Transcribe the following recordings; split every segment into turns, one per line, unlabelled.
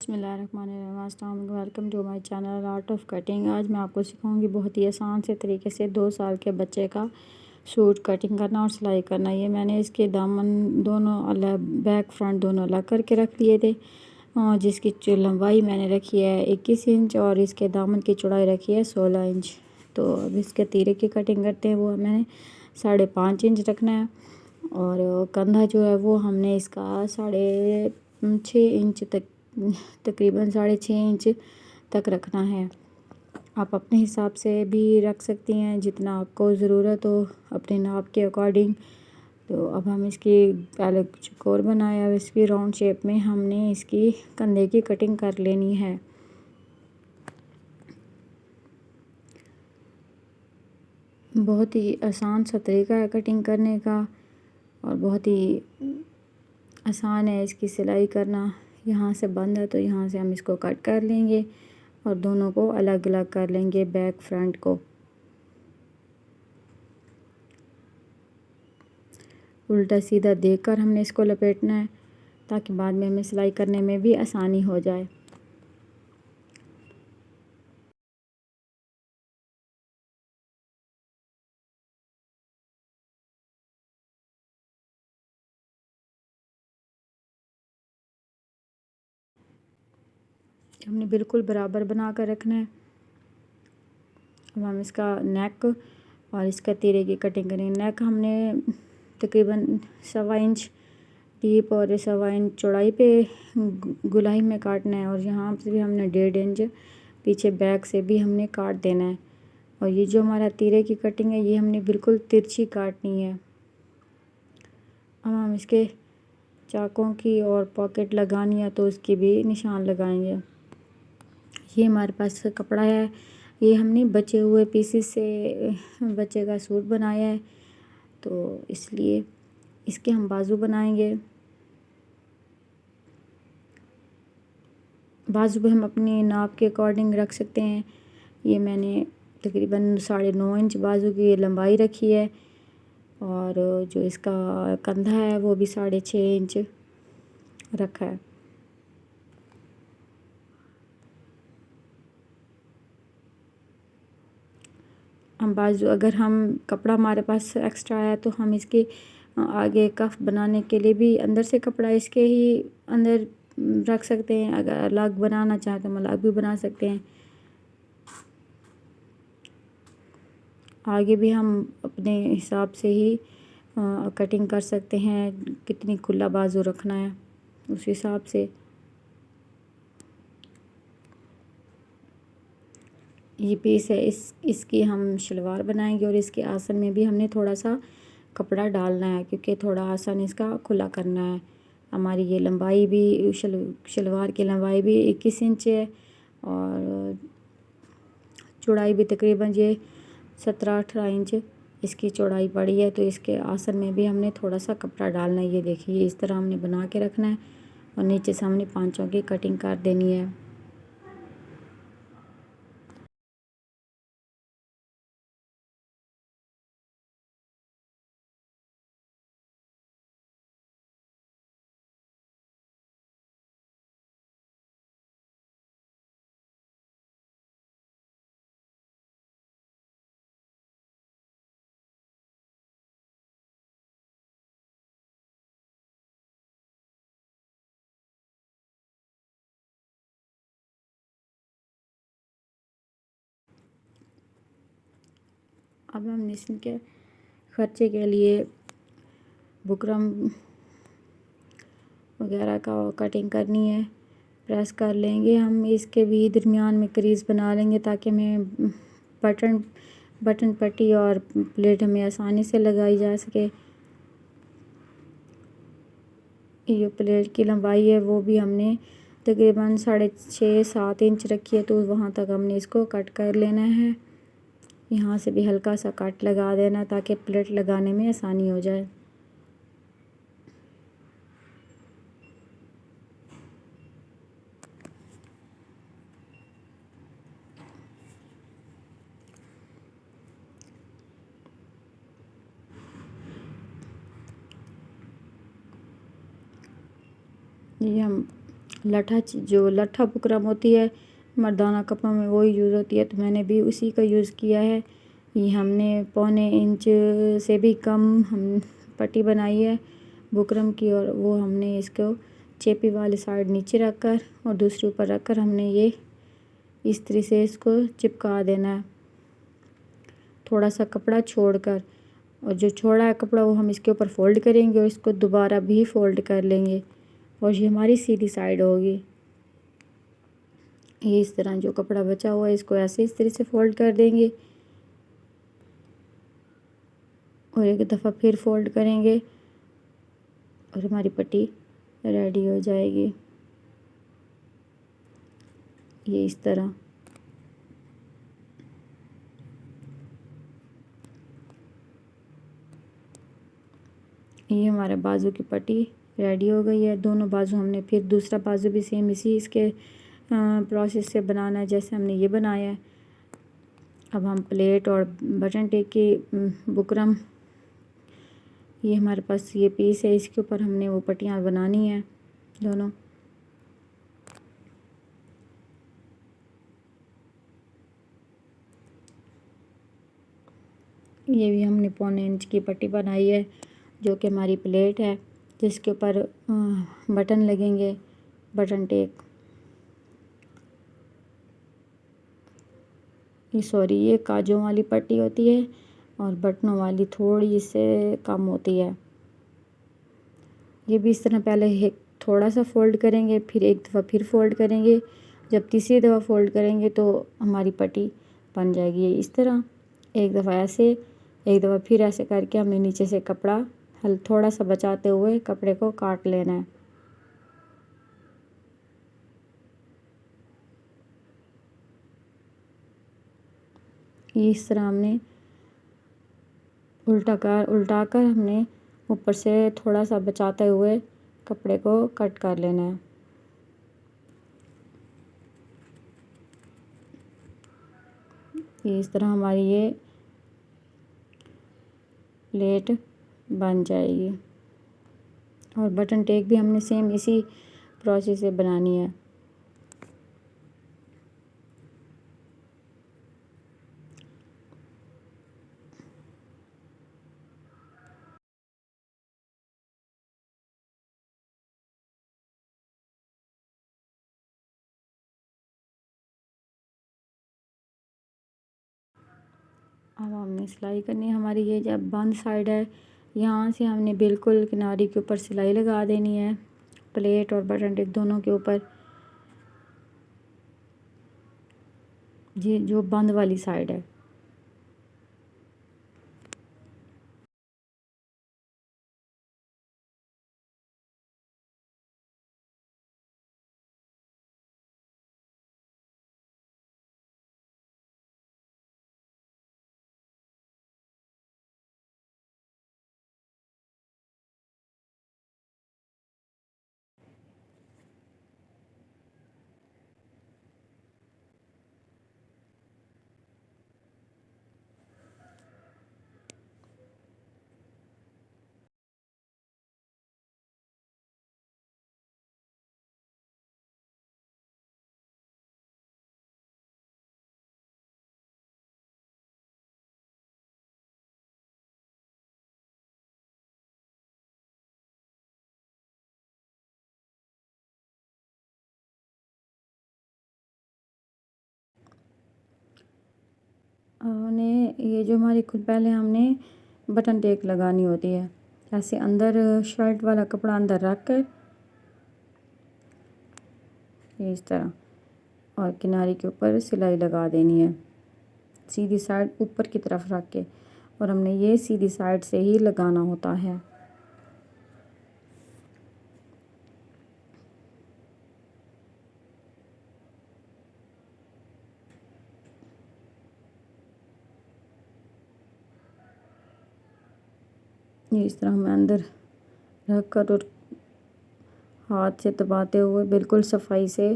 बिस्मिल्लाहिर्रहमानिर्रहीम, welcome to my channel art of cutting. आज मैं आपको सिखाऊंगी बहुत ही आसान से तरीके से 2 साल के बच्चे का सूट कटिंग करना और सिलाई करना। ये मैंने इसके दामन दोनों अलग, बैक फ्रंट दोनों अलग करके रख लिए थे, जिसकी लंबाई मैंने रखी है 21 इंच और इसके दामन की चौड़ाई रखी है 16 इंच। तो अब इसके तीरे की कटिंग करते हैं। वो मैंने 5.5 इंच रखना है और कंधा जो है वो हमने इसका 6.5 इंच तक, तकरीबन 6.5 इंच तक रखना है। आप अपने हिसाब से भी रख सकती हैं जितना आपको ज़रूरत हो, अपने नाप के अकॉर्डिंग। तो अब हम इसकी पहले चौकोर बनाया, अब इसकी राउंड शेप में हमने इसकी कंधे की कटिंग कर लेनी है। बहुत ही आसान सा तरीका है कटिंग करने का और बहुत ही आसान है इसकी सिलाई करना। यहाँ से बंद है तो यहाँ से हम इसको कट कर लेंगे और दोनों को अलग अलग कर लेंगे, बैक फ्रंट को। उल्टा सीधा देखकर हमने इसको लपेटना है ताकि बाद में हमें सिलाई करने में भी आसानी हो जाए। हमने बिल्कुल बराबर बना कर रखना है। अब हम इसका नेक और इसका तीरे की कटिंग करेंगे। नेक हमने तकरीबन 1.25 इंच डीप और 1.25 इंच चौड़ाई पे गुलाई में काटना है और यहाँ से भी हमने 1.5 इंच पीछे बैक से भी हमने काट देना है। और ये जो हमारा तीरे की कटिंग है ये हमने बिल्कुल तिरछी काटनी है। अब हम इसके चाकों की और पॉकेट लगानी है तो उसकी भी निशान लगाएंगे। ये हमारे पास कपड़ा है, ये हमने बचे हुए पीसेस से बच्चे का सूट बनाया है, तो इसलिए इसके हम बाजू बनाएंगे। बाजू भी हम अपनी नाप के अकॉर्डिंग रख सकते हैं। ये मैंने तकरीबन 9.5 इंच बाजू की लंबाई रखी है और जो इसका कंधा है वो भी 6.5 इंच रखा है। हम बाजू, अगर हम कपड़ा हमारे पास एक्स्ट्रा है तो हम इसके आगे कफ बनाने के लिए भी अंदर से कपड़ा इसके ही अंदर रख सकते हैं। अगर अलग बनाना चाहें तो हम अलग भी बना सकते हैं। आगे भी हम अपने हिसाब से ही कटिंग कर सकते हैं, कितनी खुला बाजू रखना है उस हिसाब से। ये पीस है, इसकी हम शलवार बनाएंगे और इसके आसन में भी हमने थोड़ा सा कपड़ा डालना है क्योंकि थोड़ा आसन इसका खुला करना है। हमारी ये लंबाई भी शलवार की लंबाई भी 21 इंच है और चौड़ाई भी तकरीबन ये 17-18 इंच इसकी चौड़ाई पड़ी है। तो इसके आसन में भी हमने थोड़ा सा कपड़ा डालना है। ये देखिए इस तरह हमने बना के रखना है और नीचे से हमने पांचों की कटिंग कर देनी है। अब हम इसके खर्चे के लिए बुकरम वगैरह का कटिंग करनी है। प्रेस कर लेंगे हम, इसके भी दरमियान में क्रीज बना लेंगे ताकि हमें बटन पट्टी और प्लेट हमें आसानी से लगाई जा सके। ये प्लेट की लंबाई है वो भी हमने तकरीबन 6.5-7 इंच रखी है, तो वहाँ तक हमने इसको कट कर लेना है। यहाँ से भी हल्का सा कट लगा देना ताकि प्लेट लगाने में आसानी हो जाए। ये हम जो लट्ठा बुकरम होती है मर्दाना कपड़ों में वही यूज़ होती है, तो मैंने भी उसी का यूज़ किया है। ये हमने 1.25 इंच से भी कम हम पट्टी बनाई है बुकरम की, और वो हमने इसको चेपी वाली साइड नीचे रख कर और दूसरी ऊपर रख कर हमने ये इस तरह से इसको चिपका देना है, थोड़ा सा कपड़ा छोड़कर। और जो छोड़ा है कपड़ा वो हम इसके ऊपर फोल्ड करेंगे और इसको दोबारा भी फोल्ड कर लेंगे और ये हमारी सीधी साइड होगी। ये इस तरह जो कपड़ा बचा हुआ है इसको ऐसे इस तरह से फोल्ड कर देंगे और एक दफ़ा फिर फोल्ड करेंगे और हमारी पट्टी रेडी हो जाएगी। ये इस तरह ये हमारे बाजू की पट्टी रेडी हो गई है। दोनों बाजू हमने फिर दूसरा बाजू भी सेम इसी इसके प्रोसेस से बनाना है जैसे हमने ये बनाया है। अब हम प्लेट और बटन टेक की बुकरम, ये हमारे पास ये पीस है, इसके ऊपर हमने वो पट्टियाँ बनानी है दोनों। ये भी हमने 1.25 इंच की पट्टी बनाई है जो कि हमारी प्लेट है जिसके ऊपर बटन लगेंगे, बटन टेक। ये काजों वाली पट्टी होती है और बटनों वाली थोड़ी इससे कम होती है। ये भी इस तरह पहले एक थोड़ा सा फोल्ड करेंगे, फिर एक दफ़ा फिर फोल्ड करेंगे, जब तीसरी दफ़ा फोल्ड करेंगे तो हमारी पट्टी बन जाएगी। इस तरह एक दफ़ा ऐसे, एक दफ़ा फिर ऐसे करके हमने नीचे से कपड़ा थोड़ा सा बचाते हुए कपड़े को काट लेना है। ये इस तरह हमने उल्टा कर हमने ऊपर से थोड़ा सा बचाते हुए कपड़े को कट कर लेना है। ये इस तरह हमारी ये प्लेट बन जाएगी और बटन टेक भी हमने सेम इसी प्रोसेस से बनानी है। अब हमने सिलाई करनी है। हमारी ये जब बंद साइड है यहाँ से हमने बिल्कुल किनारे के ऊपर सिलाई लगा देनी है, प्लेट और बटन टिक दोनों के ऊपर। ये जो बंद वाली साइड है हमने ये जो हमारी खुद पहले हमने बटन टेक लगानी होती है, ऐसे अंदर शर्ट वाला कपड़ा अंदर रख कर इस तरह और किनारे के ऊपर सिलाई लगा देनी है सीधी साइड ऊपर की तरफ रख के, और हमने ये सीधी साइड से ही लगाना होता है। ये इस तरह हमें अंदर रख कर और हाथ से दबाते हुए बिल्कुल सफाई से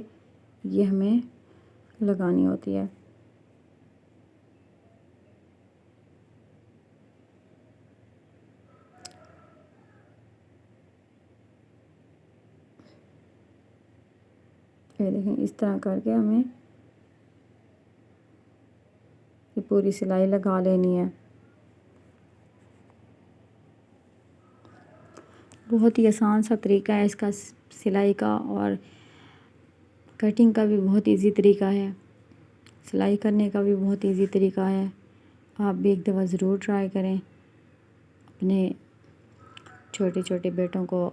ये हमें लगानी होती है। ये देखें, इस तरह करके हमें ये पूरी सिलाई लगा लेनी है। बहुत ही आसान सा तरीका है इसका सिलाई का, और कटिंग का भी बहुत इजी तरीका है, सिलाई करने का भी बहुत इजी तरीका है। आप भी एक दफ़ा ज़रूर ट्राई करें, अपने छोटे छोटे बेटों को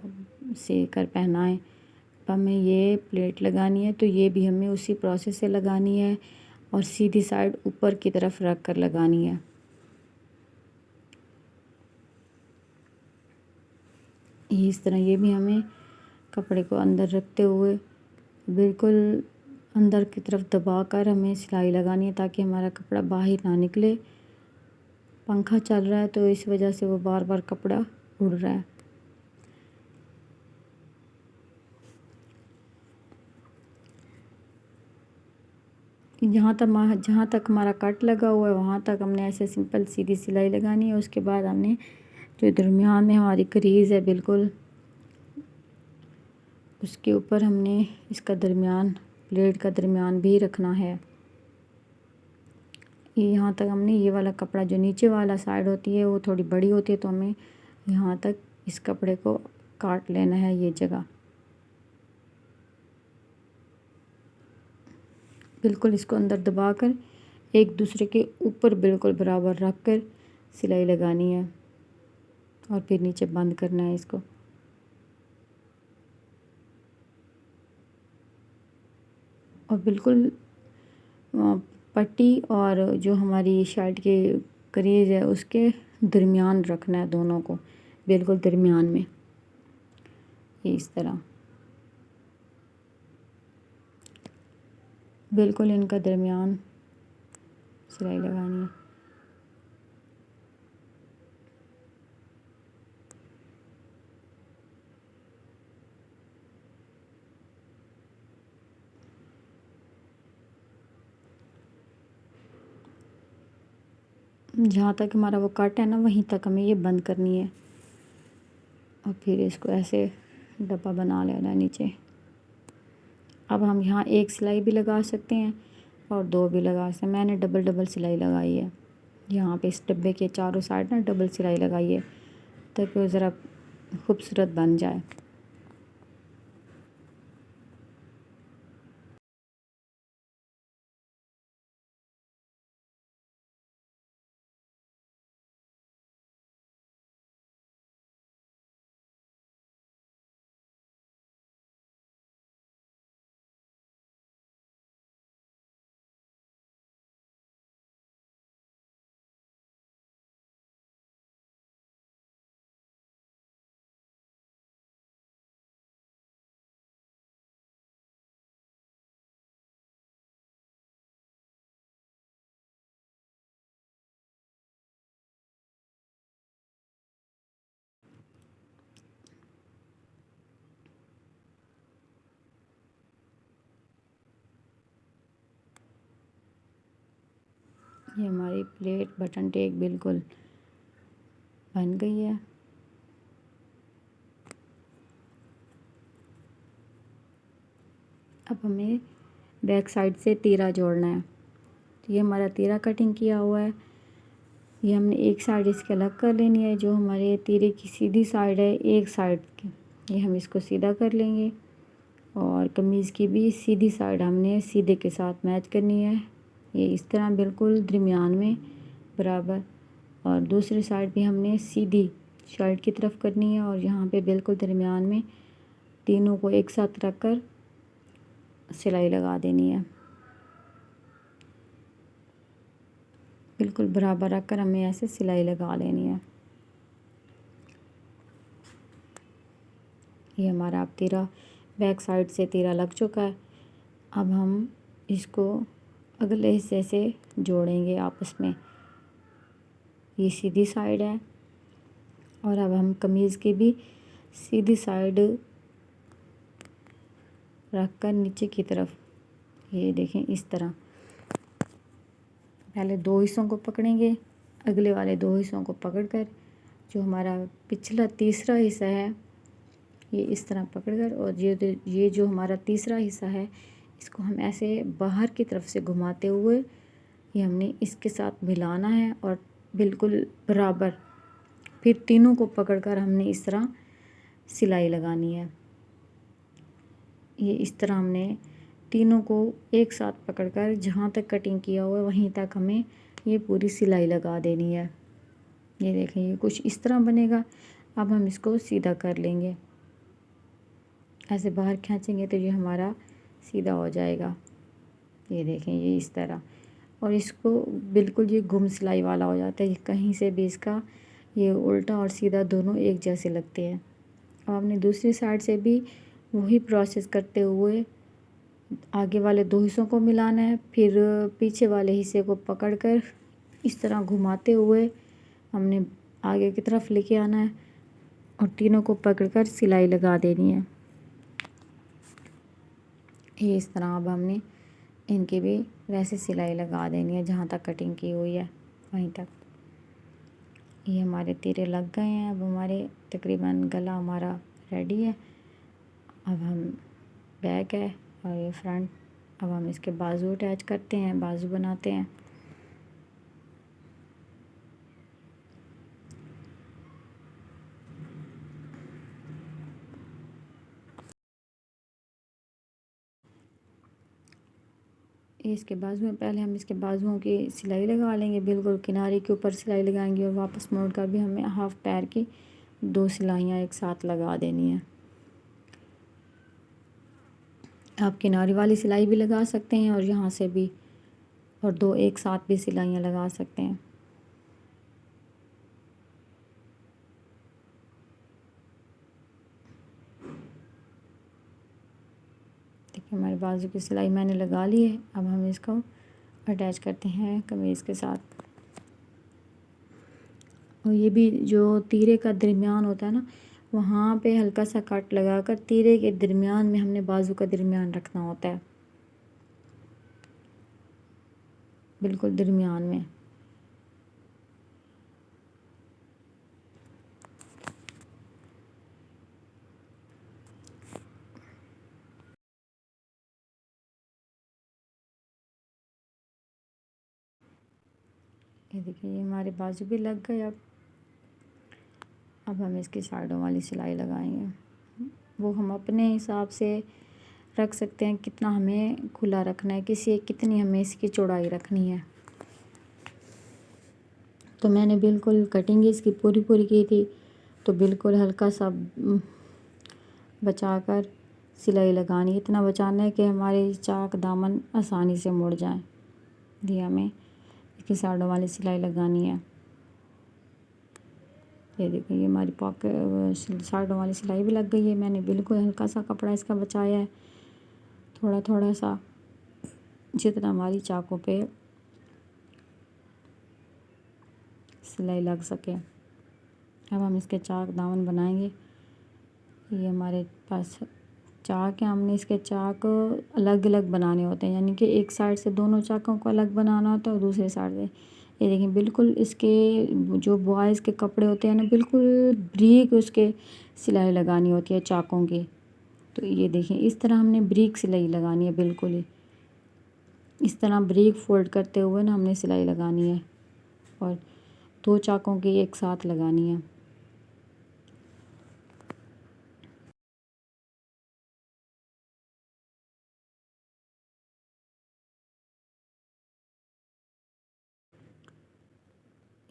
सी कर पहनाएं। अब हमें ये प्लेट लगानी है, तो ये भी हमें उसी प्रोसेस से लगानी है और सीधी साइड ऊपर की तरफ रख कर लगानी है। इस तरह ये भी हमें कपड़े को अंदर रखते हुए बिल्कुल अंदर की तरफ दबा कर हमें सिलाई लगानी है, ताकि हमारा कपड़ा बाहर ना निकले। पंखा चल रहा है तो इस वजह से वो बार बार कपड़ा उड़ रहा है। जहाँ तक हमारा कट लगा हुआ है वहाँ तक हमने ऐसे सिंपल सीधी सिलाई लगानी है। उसके बाद हमने जो दरमियान में हमारी क्रीज़ है बिल्कुल, उसके ऊपर हमने इसका दरमियान, प्लेट का दरमियान भी रखना है। ये यहाँ तक हमने ये वाला कपड़ा, जो नीचे वाला साइड होती है वो थोड़ी बड़ी होती है, तो हमें यहाँ तक इस कपड़े को काट लेना है ये जगह। बिल्कुल इसको अंदर दबाकर एक दूसरे के ऊपर बिल्कुल बराबर रख कर सिलाई लगानी है और फिर नीचे बंद करना है इसको। और बिल्कुल पट्टी और जो हमारी शर्ट की क्रीज है उसके दरमियान रखना है, दोनों को बिल्कुल दरमियान में, ये इस तरह बिल्कुल इनका दरमियान सिलाई लगानी है। जहाँ तक हमारा वो कट है ना, वहीं तक हमें ये बंद करनी है और फिर इसको ऐसे डब्बा बना लेना है नीचे। अब हम यहाँ एक सिलाई भी लगा सकते हैं और दो भी लगा सकते हैं। मैंने डबल डबल सिलाई लगाई है यहाँ पे, इस डब्बे के चारों साइड ना डबल सिलाई लगाई है ताकि वो ज़रा खूबसूरत बन जाए। ये हमारी प्लेट बटन टेक बिल्कुल बन गई है। अब हमें बैक साइड से तीरा जोड़ना है। तो ये हमारा तीरा कटिंग किया हुआ है, ये हमने एक साइड इसके अलग कर लेनी है। जो हमारे तीरे की सीधी साइड है एक साइड की, ये हम इसको सीधा कर लेंगे और कमीज़ की भी सीधी साइड हमने सीधे के साथ मैच करनी है। ये इस तरह बिल्कुल दरमियान में बराबर, और दूसरी साइड भी हमने सीधी शर्ट की तरफ करनी है और यहाँ पे बिल्कुल दरमियान में तीनों को एक साथ रख कर सिलाई लगा देनी है। बिल्कुल बराबर रख कर हमें ऐसे सिलाई लगा लेनी है। ये हमारा अब तीरा बैक साइड से तीरा लग चुका है। अब हम इसको अगले हिस्से से जोड़ेंगे आपस में। ये सीधी साइड है और अब हम कमीज़ की भी सीधी साइड रख कर नीचे की तरफ, ये देखें इस तरह पहले दो हिस्सों को पकड़ेंगे, अगले वाले दो हिस्सों को पकड़कर जो हमारा पिछला तीसरा हिस्सा है ये इस तरह पकड़कर, और ये जो हमारा तीसरा हिस्सा है इसको हम ऐसे बाहर की तरफ से घुमाते हुए ये हमने इसके साथ मिलाना है और बिल्कुल बराबर। फिर तीनों को पकड़कर हमने इस तरह सिलाई लगानी है। ये इस तरह हमने तीनों को एक साथ पकड़कर जहाँ तक कटिंग किया हुआ है वहीं तक हमें ये पूरी सिलाई लगा देनी है। ये देखें ये कुछ इस तरह बनेगा। अब हम इसको सीधा कर लेंगे, ऐसे बाहर खींचेंगे तो ये हमारा सीधा हो जाएगा। ये देखें ये इस तरह। और इसको बिल्कुल ये गुम सिलाई वाला हो जाता है, कहीं से भी इसका ये उल्टा और सीधा दोनों एक जैसे लगते हैं। अब हमने दूसरी साइड से भी वही प्रोसेस करते हुए आगे वाले दो हिस्सों को मिलाना है, फिर पीछे वाले हिस्से को पकड़कर इस तरह घुमाते हुए हमने आगे की तरफ लेके आना है और तीनों को पकड़कर सिलाई लगा देनी है। ये इस तरह अब हमने इनकी भी वैसे सिलाई लगा देनी है जहाँ तक कटिंग की हुई है वहीं तक। ये हमारे तीरे लग गए हैं। अब हमारे तकरीबन गला हमारा रेडी है। अब हम बैक है और ये फ्रंट। अब हम इसके बाजू अटैच करते हैं, बाजू बनाते हैं। इसके बाजू में पहले हम इसके बाजुओं की सिलाई लगा लेंगे, बिल्कुल किनारे के ऊपर सिलाई लगाएंगे और वापस मोड़ कर भी हमें हाफ पैर की 2 सिलाइयाँ एक साथ लगा देनी है। आप किनारे वाली सिलाई भी लगा सकते हैं और यहाँ से भी, और 2 एक साथ भी सिलाइयाँ लगा सकते हैं। देखिए हमारे बाजू की सिलाई मैंने लगा ली है। अब हम इसको अटैच करते हैं कमीज़ के साथ। और ये भी जो तीरे का दरमियान होता है ना, वहाँ पे हल्का सा कट लगाकर तीरे के दरमियान में हमने बाजू का दरमियान रखना होता है, बिल्कुल दरमियान में। ये देखिए ये हमारे बाजू भी लग गए। अब हम इसकी साइडों वाली सिलाई लगाएंगे। वो हम अपने हिसाब से रख सकते हैं, कितना हमें खुला रखना है, कितनी हमें इसकी चौड़ाई रखनी है। तो मैंने बिल्कुल कटिंग इसकी पूरी पूरी की थी, तो बिल्कुल हल्का सा बचाकर सिलाई लगानी है। इतना बचाना है कि हमारे चाक दामन आसानी से मुड़ जाए। ये हमें इसकी साइडों वाली सिलाई लगानी है। ये देखिए ये हमारी पॉकेट साइडों वाली सिलाई भी लग गई है। मैंने बिल्कुल हल्का सा कपड़ा इसका बचाया है, थोड़ा थोड़ा सा, जितना हमारी चाकों पे सिलाई लग सके। अब हम इसके चाक दामन बनाएंगे। ये हमारे पास चाक है, हमने इसके चाक अलग अलग बनाने होते हैं, यानी कि एक साइड से दोनों चाकों को अलग बनाना होता है और दूसरे साइड से। ये देखिए बिल्कुल इसके जो बॉयज़ के कपड़े होते हैं ना, बिल्कुल ब्रीक उसके सिलाई लगानी होती है चाकों की। तो ये देखिए इस तरह हमने ब्रीक सिलाई लगानी है, बिल्कुल ही इस तरह ब्रीक फोल्ड करते हुए ना हमने सिलाई लगानी है और 2 चाकों की एक साथ लगानी है।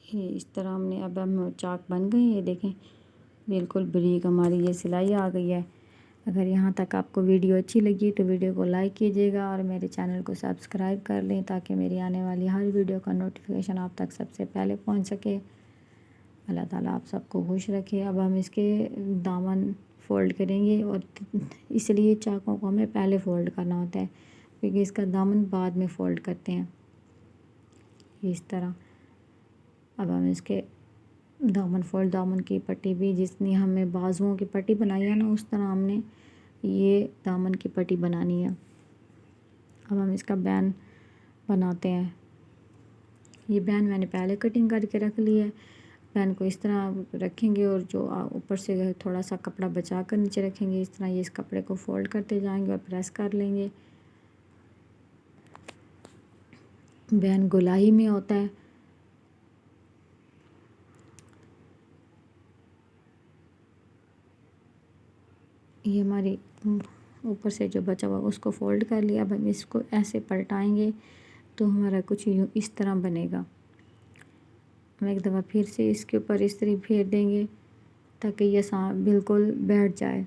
ये इस तरह हमने, अब हम चाक बन गए। ये देखें बिल्कुल ब्रीक हमारी ये सिलाई आ गई है। अगर यहाँ तक आपको वीडियो अच्छी लगी तो वीडियो को लाइक कीजिएगा और मेरे चैनल को सब्सक्राइब कर लें, ताकि मेरी आने वाली हर वीडियो का नोटिफिकेशन आप तक सबसे पहले पहुँच सके। अल्लाह ताला आप सबको खुश रखे। अब हम इसके दामन फ़ोल्ड करेंगे और इसलिए चाकों को हमें पहले फ़ोल्ड करना होता है, क्योंकि इसका दामन बाद में फ़ोल्ड करते हैं इस तरह। अब हम इसके दामन की पट्टी भी, जितनी हमें बाजुओं की पट्टी बनाई है ना, उस तरह हमने ये दामन की पट्टी बनानी है। अब हम इसका बैन बनाते हैं। ये बैन मैंने पहले कटिंग करके रख ली है। बैन को इस तरह रखेंगे और जो ऊपर से थोड़ा सा कपड़ा बचा कर नीचे रखेंगे। इस तरह ये इस कपड़े को फ़ोल्ड करते जाएंगे और प्रेस कर लेंगे। बैन गोलाई में होता है। ये हमारी ऊपर से जो बचा हुआ उसको फ़ोल्ड कर लिया। अब हम इसको ऐसे पलटाएंगे तो हमारा कुछ यूँ इस तरह बनेगा। हम एक दफ़ा फिर से इसके ऊपर इस तरह फेर देंगे ताकि ये बिल्कुल बैठ जाए।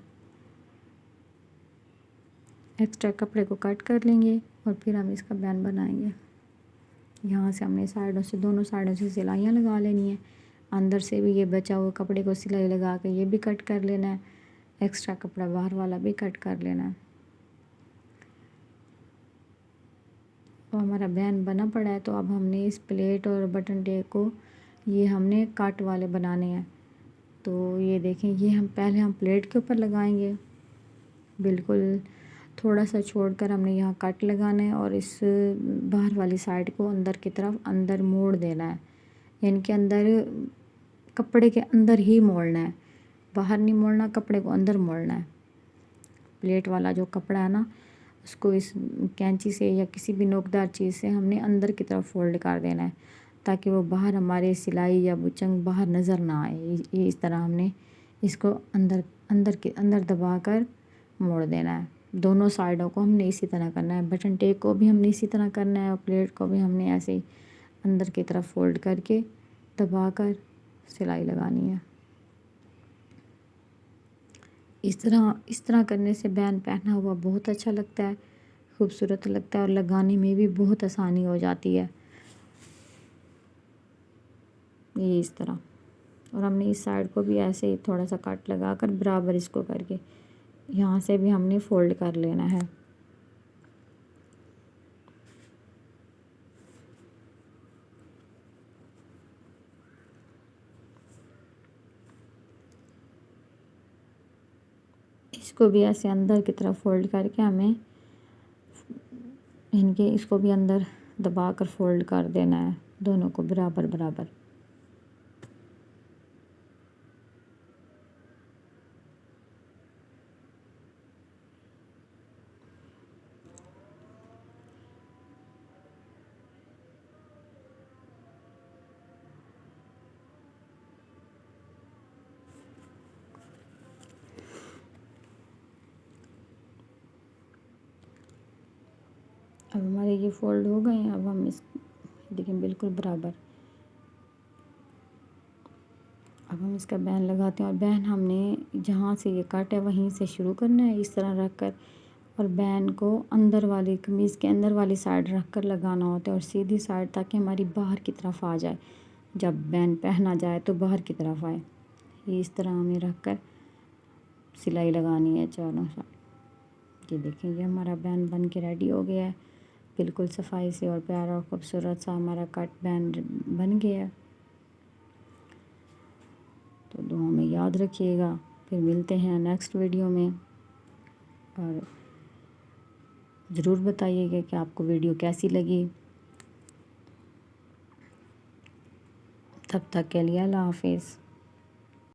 एक्स्ट्रा कपड़े को कट कर लेंगे और फिर हम इसका बैन बनाएंगे। यहाँ से हमने साइडों से, दोनों साइडों से सिलाइयाँ लगा लेनी है। अंदर से भी ये बचा हुआ कपड़े को सिलाई लगा के ये भी कट कर लेना है। एक्स्ट्रा कपड़ा बाहर वाला भी कट कर लेना है। तो हमारा बैन बना पड़ा है। तो अब हमने इस प्लेट और बटन टेप को ये हमने कट वाले बनाने हैं। तो ये देखें, ये हम पहले प्लेट के ऊपर लगाएंगे, बिल्कुल थोड़ा सा छोड़कर हमने यहाँ कट लगाना है और इस बाहर वाली साइड को अंदर की तरफ अंदर मोड़ देना है। यानी कि अंदर कपड़े के अंदर ही मोड़ना है, बाहर नहीं मोड़ना, कपड़े को अंदर मोड़ना है। प्लेट वाला जो कपड़ा है ना, उसको इस कैंची से या किसी भी नोकदार चीज़ से हमने अंदर की तरफ फोल्ड कर देना है ताकि वो बाहर हमारे सिलाई या बुचंग बाहर नज़र ना आए। ये इस तरह हमने इसको अंदर अंदर दबा कर मोड़ देना है। दोनों साइडों को हमने इसी तरह करना है। बटन टेप को भी हमने इसी तरह करना है और प्लेट को भी हमने ऐसे ही अंदर की तरफ फोल्ड करके दबा कर सिलाई लगानी है। इस तरह करने से बैन पहना हुआ बहुत अच्छा लगता है, खूबसूरत लगता है और लगाने में भी बहुत आसानी हो जाती है। ये इस तरह, और हमने इस साइड को भी ऐसे ही थोड़ा सा कट लगा कर बराबर इसको करके यहाँ से भी हमने फ़ोल्ड कर लेना है। इसको भी ऐसे अंदर की तरफ फ़ोल्ड करके हमें इनके इसको भी अंदर दबा कर फ़ोल्ड कर देना है, दोनों को बराबर बराबर। अब हमारे ये फ़ोल्ड हो गए हैं। अब हम इस देखें बिल्कुल बराबर। अब हम इसका बैन लगाते हैं और बैन हमने जहाँ से ये कट है वहीं से शुरू करना है, इस तरह रख कर, और बैन को अंदर वाली कमीज़ के अंदर वाली साइड रख कर लगाना होता है और सीधी साइड ताकि हमारी बाहर की तरफ आ जाए। जब बैन पहना जाए तो बाहर की तरफ आए। ये इस तरह हमें रख कर सिलाई लगानी है चारों साइड। ये देखें, ये हमारा बैन बन के रेडी हो गया है, बिल्कुल सफाई से और प्यारा और खूबसूरत सा हमारा कट बैन बन गया है। तो दुआ में याद रखिएगा। फिर मिलते हैं नेक्स्ट वीडियो में, और ज़रूर बताइएगा कि आपको वीडियो कैसी लगी। तब तक के लिए अल्लाह हाफिज़।